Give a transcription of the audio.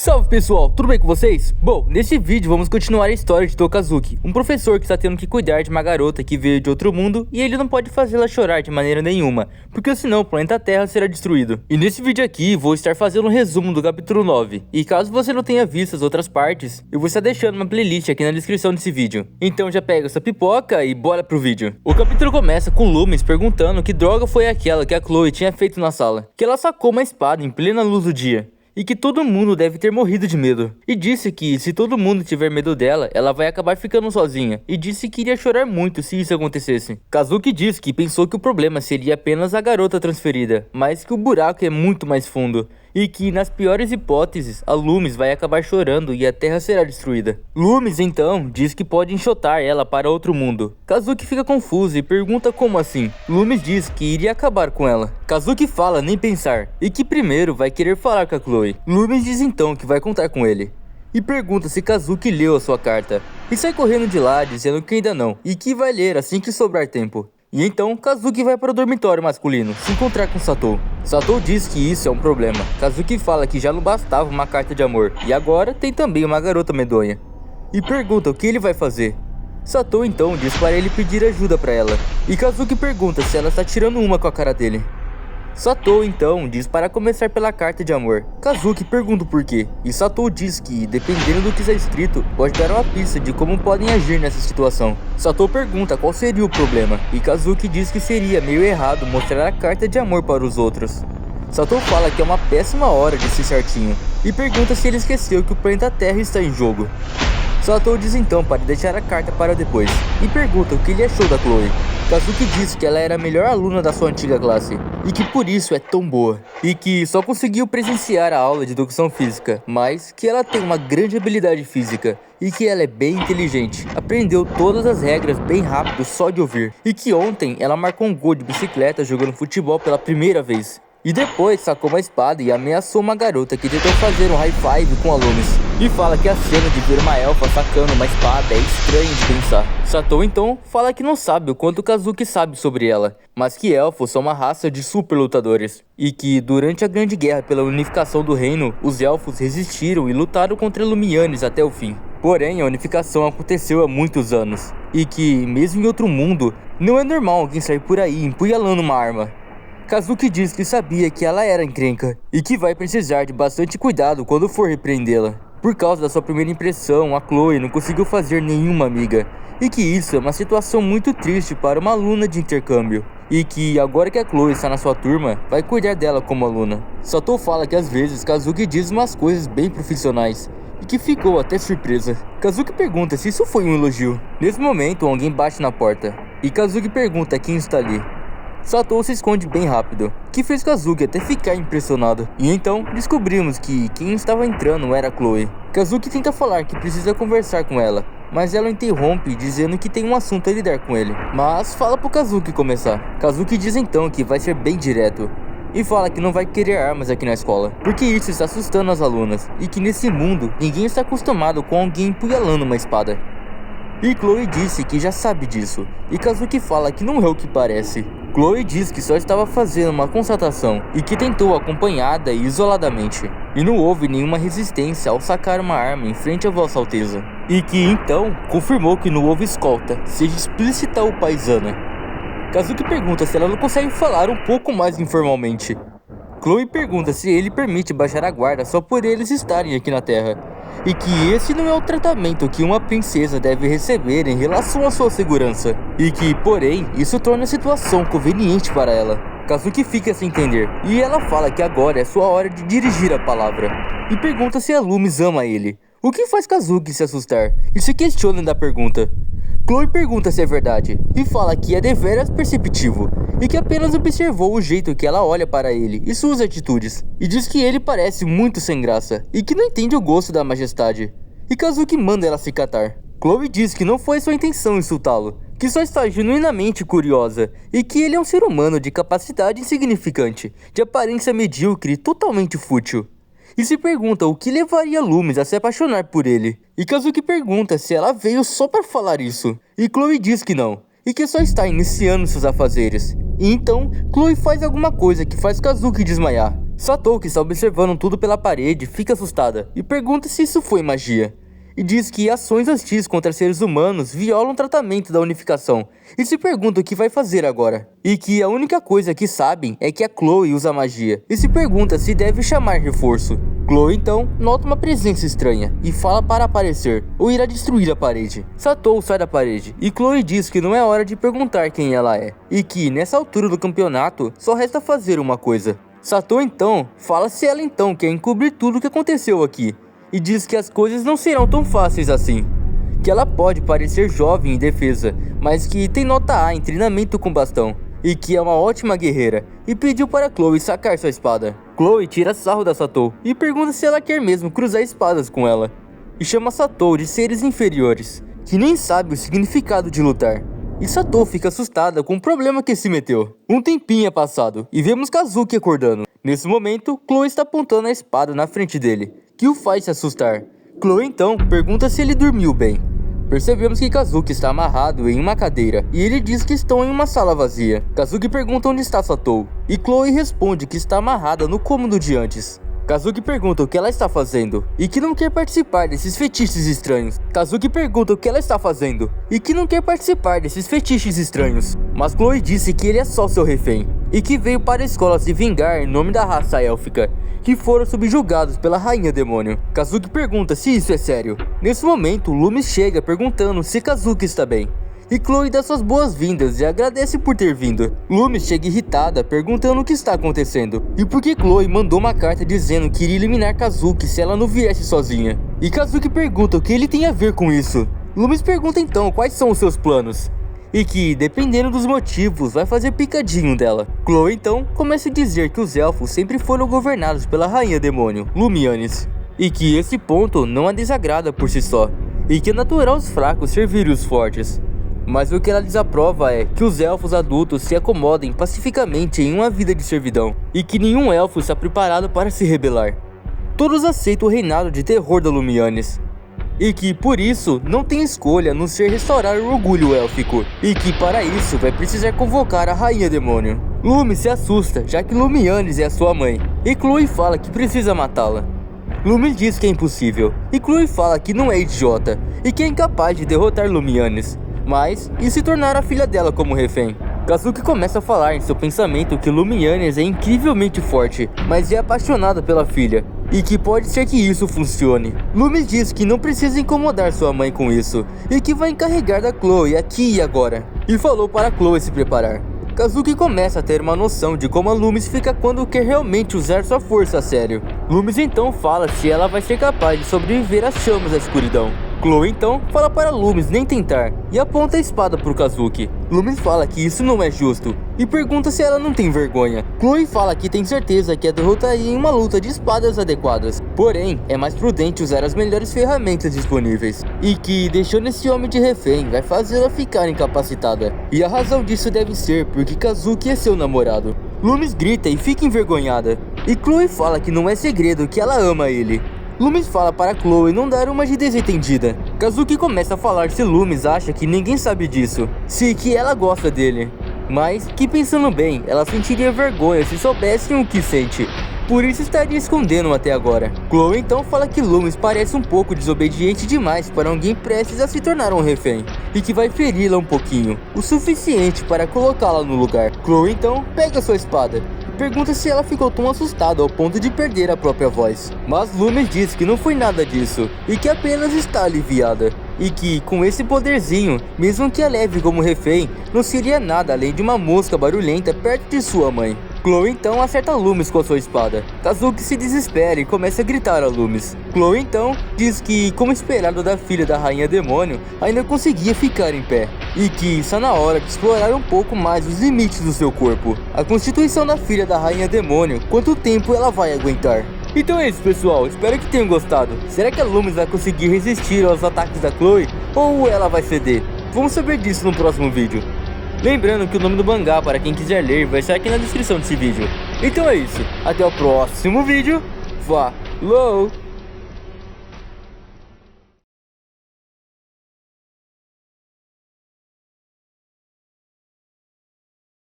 Salve pessoal, tudo bem com vocês? Bom, nesse vídeo vamos continuar a história de Tokazuki, um professor que está tendo que cuidar de uma garota que veio de outro mundo e ele não pode fazê-la chorar de maneira nenhuma, porque senão o planeta Terra será destruído. E nesse vídeo aqui vou estar fazendo um resumo do capítulo 9, e caso você não tenha visto as outras partes, eu vou estar deixando uma playlist aqui na descrição desse vídeo. Então já pega sua pipoca e bora pro vídeo. O capítulo começa com Loomis perguntando que droga foi aquela que a Chloe tinha feito na sala, que ela sacou uma espada em plena luz do dia. E que todo mundo deve ter morrido de medo. E disse que se todo mundo tiver medo dela, ela vai acabar ficando sozinha. E disse que iria chorar muito se isso acontecesse. Kazuki disse que pensou que o problema seria apenas a garota transferida, mas que o buraco é muito mais fundo. E que nas piores hipóteses, a Loomis vai acabar chorando e a Terra será destruída. Loomis então diz que pode enxotar ela para outro mundo. Kazuki fica confuso e pergunta como assim. Loomis diz que iria acabar com ela. Kazuki fala nem pensar e que primeiro vai querer falar com a Chloe. Loomis diz então que vai contar com ele. E pergunta se Kazuki leu a sua carta. E sai correndo de lá dizendo que ainda não e que vai ler assim que sobrar tempo. E então Kazuki vai para o dormitório masculino se encontrar com Satou. Satou diz que isso é um problema. Kazuki fala que já não bastava uma carta de amor e agora tem também uma garota medonha. E pergunta o que ele vai fazer. Satou então diz para ele pedir ajuda para ela. E Kazuki pergunta se ela está tirando uma com a cara dele. Satou então diz para começar pela carta de amor. Kazuki pergunta o porquê, e Satou diz que, dependendo do que está escrito, pode dar uma pista de como podem agir nessa situação. Satou pergunta qual seria o problema, e Kazuki diz que seria meio errado mostrar a carta de amor para os outros. Satou fala que é uma péssima hora de ser certinho, e pergunta se ele esqueceu que o planeta Terra está em jogo. Satou diz então para deixar a carta para depois, e pergunta o que ele achou da Chloe. Kazuki diz que ela era a melhor aluna da sua antiga classe, e que por isso é tão boa, e que só conseguiu presenciar a aula de educação física, mas que ela tem uma grande habilidade física, e que ela é bem inteligente, aprendeu todas as regras bem rápido só de ouvir, e que ontem ela marcou um gol de bicicleta jogando futebol pela primeira vez. E depois sacou uma espada e ameaçou uma garota que tentou fazer um high five com a Loomis. E fala que a cena de ver uma elfa sacando uma espada é estranha de pensar. Satou então fala que não sabe o quanto Kazuki sabe sobre ela, mas que elfos são uma raça de super lutadores. E que durante a grande guerra pela unificação do reino, os elfos resistiram e lutaram contra Lumianes até o fim. Porém, a unificação aconteceu há muitos anos. E que, mesmo em outro mundo, não é normal alguém sair por aí empunhalando uma arma. Kazuki diz que sabia que ela era encrenca e que vai precisar de bastante cuidado quando for repreendê-la. Por causa da sua primeira impressão, a Chloe não conseguiu fazer nenhuma amiga e que isso é uma situação muito triste para uma aluna de intercâmbio. E que agora que a Chloe está na sua turma, vai cuidar dela como aluna. Satou fala que às vezes Kazuki diz umas coisas bem profissionais e que ficou até surpresa. Kazuki pergunta se isso foi um elogio. Nesse momento, alguém bate na porta e Kazuki pergunta quem está ali. Satou se esconde bem rápido, que fez Kazuki até ficar impressionado. E então descobrimos que quem estava entrando era Chloe. Kazuki tenta falar que precisa conversar com ela, mas ela interrompe dizendo que tem um assunto a lidar com ele. Mas fala pro Kazuki começar. Kazuki diz então que vai ser bem direto. E fala que não vai querer armas aqui na escola, porque isso está assustando as alunas. E que nesse mundo, ninguém está acostumado com alguém empunhalando uma espada. E Chloe disse que já sabe disso, e Kazuki fala que não é o que parece. Chloe diz que só estava fazendo uma constatação, e que tentou acompanhada e isoladamente, e não houve nenhuma resistência ao sacar uma arma em frente a Vossa Alteza. E que então confirmou que não houve escolta, seja explícita ou paisana. Kazuki pergunta se ela não consegue falar um pouco mais informalmente. Chloe pergunta se ele permite baixar a guarda só por eles estarem aqui na Terra. E que esse não é o tratamento que uma princesa deve receber em relação à sua segurança. E que, porém, isso torna a situação conveniente para ela. Kazuki fica sem entender, e ela fala que agora é sua hora de dirigir a palavra. E pergunta se a Loomis ama ele, o que faz Kazuki se assustar e se questiona da pergunta. Chloe pergunta se é verdade, e fala que é deveras perceptivo, e que apenas observou o jeito que ela olha para ele e suas atitudes, e diz que ele parece muito sem graça, e que não entende o gosto da majestade. E Kazuki manda ela se catar. Chloe diz que não foi sua intenção insultá-lo, que só está genuinamente curiosa, e que ele é um ser humano de capacidade insignificante, de aparência medíocre e totalmente fútil. E se pergunta o que levaria Loomis a se apaixonar por ele. E Kazuki pergunta se ela veio só para falar isso. E Chloe diz que não, e que só está iniciando seus afazeres. E então, Chloe faz alguma coisa que faz Kazuki desmaiar. Satou, que está observando tudo pela parede, fica assustada e pergunta se isso foi magia. E diz que ações hostis contra seres humanos violam o tratamento da unificação e se pergunta o que vai fazer agora. E que a única coisa que sabem é que a Chloe usa magia e se pergunta se deve chamar reforço. Chloe então nota uma presença estranha e fala para aparecer ou irá destruir a parede. Satou sai da parede e Chloe diz que não é hora de perguntar quem ela é e que nessa altura do campeonato só resta fazer uma coisa. Satou então fala se ela então quer encobrir tudo o que aconteceu aqui e diz que as coisas não serão tão fáceis assim. Que ela pode parecer jovem em defesa, mas que tem nota A em treinamento com bastão. E que é uma ótima guerreira, e pediu para Chloe sacar sua espada. Chloe tira sarro da Satou e pergunta se ela quer mesmo cruzar espadas com ela. E chama Satou de seres inferiores, que nem sabe o significado de lutar. E Satou fica assustada com o problema que se meteu. Um tempinho é passado, e vemos Kazuki acordando. Nesse momento, Chloe está apontando a espada na frente dele, que o faz se assustar. Chloe então pergunta se ele dormiu bem. Percebemos que Kazuki está amarrado em uma cadeira e ele diz que estão em uma sala vazia. Kazuki pergunta onde está Satou e Chloe responde que está amarrada no cômodo de antes. Kazuki pergunta o que ela está fazendo e que não quer participar desses fetiches estranhos. Kazuki pergunta o que ela está fazendo e que não quer participar desses fetiches estranhos. Mas Chloe disse que ele é só seu refém e que veio para a escola se vingar em nome da raça élfica, que foram subjugados pela Rainha Demônio. Kazuki pergunta se isso é sério. Nesse momento, Loomis chega perguntando se Kazuki está bem. E Chloe dá suas boas-vindas e agradece por ter vindo. Loomis chega irritada, perguntando o que está acontecendo e por que Chloe mandou uma carta dizendo que iria eliminar Kazuki se ela não viesse sozinha. E Kazuki pergunta o que ele tem a ver com isso. Loomis pergunta então quais são os seus planos e que, dependendo dos motivos, vai fazer picadinho dela. Chloe então começa a dizer que os elfos sempre foram governados pela Rainha Demônio, Lumianes, e que esse ponto não a desagrada por si só, e que é natural os fracos servirem os fortes. Mas o que ela desaprova é que os elfos adultos se acomodem pacificamente em uma vida de servidão, e que nenhum elfo está preparado para se rebelar. Todos aceitam o reinado de terror da Lumianes, e que por isso não tem escolha a não ser restaurar o orgulho élfico, e que para isso vai precisar convocar a Rainha Demônio. Loomis se assusta, já que Lumianes é a sua mãe, e Chloe fala que precisa matá-la. Loomis diz que é impossível, e Chloe fala que não é idiota, e que é incapaz de derrotar Lumianes, mas e se tornar a filha dela como refém. Kazuki começa a falar em seu pensamento que Lumianes é incrivelmente forte, mas é apaixonada pela filha, e que pode ser que isso funcione. Loomis diz que não precisa incomodar sua mãe com isso, e que vai encarregar da Chloe aqui e agora, e falou para Chloe se preparar. Kazuki começa a ter uma noção de como a Loomis fica quando quer realmente usar sua força a sério. Loomis então fala se ela vai ser capaz de sobreviver às chamas da escuridão. Chloe então fala para Loomis nem tentar e aponta a espada para o Kazuki. Loomis fala que isso não é justo e pergunta se ela não tem vergonha. Chloe fala que tem certeza que a derrotaria em uma luta de espadas adequadas, porém é mais prudente usar as melhores ferramentas disponíveis, e que deixando esse homem de refém vai fazê-la ficar incapacitada, e a razão disso deve ser porque Kazuki é seu namorado. Loomis grita e fica envergonhada, e Chloe fala que não é segredo que ela ama ele. Loomis fala para Chloe não dar uma de desentendida. Kazuki começa a falar se Loomis acha que ninguém sabe disso, se que ela gosta dele, mas que pensando bem, ela sentiria vergonha se soubessem o que sente, por isso estaria escondendo até agora. Chloe então fala que Loomis parece um pouco desobediente demais para alguém prestes a se tornar um refém, e que vai feri-la um pouquinho, o suficiente para colocá-la no lugar. Chloe então pega sua espada pergunta se ela ficou tão assustada ao ponto de perder a própria voz. Mas Loomis diz que não foi nada disso, e que apenas está aliviada. E que, com esse poderzinho, mesmo que a leve como refém, não seria nada além de uma mosca barulhenta perto de sua mãe. Chloe então acerta Loomis com a sua espada. Kazuki se desespera e começa a gritar a Loomis. Chloe então diz que, como esperado da filha da Rainha Demônio, ainda conseguia ficar em pé, e que está na hora de explorar um pouco mais os limites do seu corpo. A constituição da filha da Rainha Demônio, quanto tempo ela vai aguentar. Então é isso, pessoal, espero que tenham gostado. Será que a Loomis vai conseguir resistir aos ataques da Chloe, ou ela vai ceder? Vamos saber disso no próximo vídeo. Lembrando que o nome do mangá, para quem quiser ler, vai estar aqui na descrição desse vídeo. Então é isso, até o próximo vídeo. Falou!